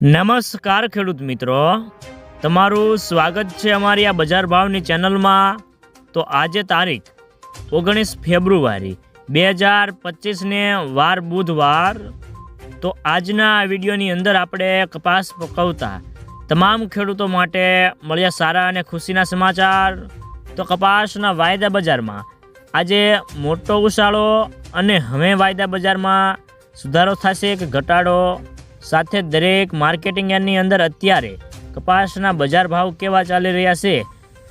નમસ્કાર ખેડૂત મિત્રો, તમારું સ્વાગત છે અમારી આ બજાર ભાવની ચેનલમાં। તો આજે તારીખ 19 ફેબ્રુઆરી 2025ને વાર બુધવાર। તો આજના આ વિડીયોની અંદર આપણે કપાસ પકવતા તમામ ખેડૂતો માટે મળ્યા સારા અને ખુશીના સમાચાર। તો કપાસના વાયદા બજારમાં આજે મોટો ઉછાળો અને હવે વાયદા બજારમાં સુધારો થશે કે ઘટાડો, સાથે દરેક માર્કેટિંગ યાર્ડની અંદર અત્યારે કપાસના બજાર ભાવ કેવા ચાલી રહ્યા છે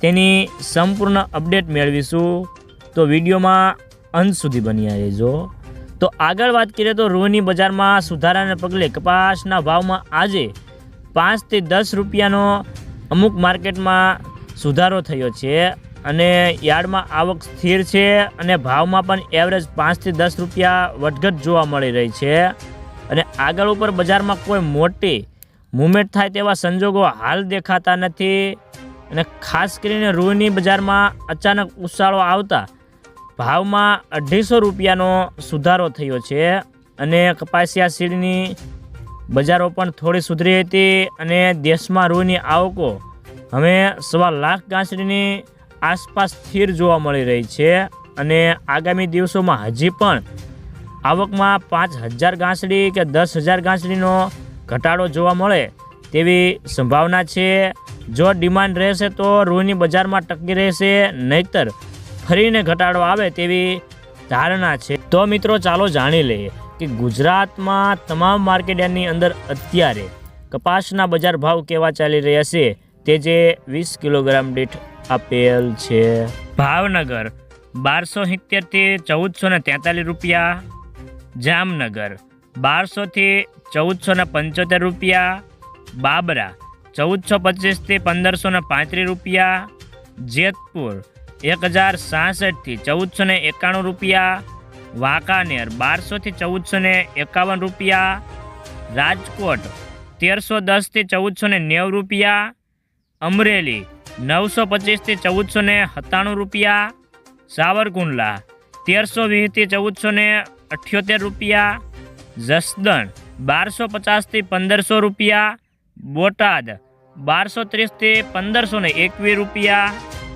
તેની સંપૂર્ણ અપડેટ મેળવીશું। તો વિડીયોમાં અંત સુધી બન્યા રહેજો। તો આગળ વાત કરીએ તો રૂની બજારમાં સુધારાને પગલે કપાસના ભાવમાં આજે 5 થી 10 રૂપિયાનો અમુક માર્કેટમાં સુધારો થયો છે અને યાર્ડમાં આવક સ્થિર છે અને ભાવમાં પણ એવરેજ 5 થી 10 રૂપિયા વધઘટ જોવા મળી રહી છે અને આગળ ઉપર બજારમાં કોઈ મોટી મૂવમેન્ટ થાય તેવા સંજોગો હાલ દેખાતા નથી અને ખાસ કરીને રૂની બજારમાં અચાનક ઉછાળો આવતા ભાવમાં 250 રૂપિયાનો સુધારો થયો છે અને કપાસિયા સીડની બજારો પણ થોડી સુધરી હતી અને દેશમાં રૂની આવકો હવે 1.25 લાખ ગાંસડીની આસપાસ સ્થિર જોવા મળી રહી છે અને આગામી દિવસોમાં હજી પણ આવકમાં 5,000 ગાંસડી કે 10,000 ગાંસડીનો ઘટાડો જોવા મળે તેવી સંભાવના છે। જો ડિમાન્ડ રહેશે તો રૂની બજારમાં ટકી રહેશે, નહીતર ફરીને ઘટાડો આવે તેવી ધારણા છે। તો મિત્રો ચાલો જાણી લઈએ કે ગુજરાતમાં તમામ માર્કેટની અંદર અત્યારે કપાસના બજાર ભાવ કેવા ચાલી રહ્યા છે તે જે 20 કિલોગ્રામ દીઠ આપેલ છે। ભાવનગર 1270 થી 1443 રૂપિયા, જામનગર 1200 થી 1475 રૂપિયા, બાબરા 1425 થી 1535 રૂપિયા, જેતપુર 1066 થી 1491 રૂપિયા, વાંકાનેર 1200 થી 1451 રૂપિયા, રાજકોટ 1310 થી 1490 રૂપિયા, અમરેલી 925 થી 1497 રૂપિયા, સાવરકુંડલા 1320 થી 1478 રૂપિયા, જસદણ 1250 થી 1500 રૂપિયા, બોટાદ 1230 થી 1521 રૂપિયા,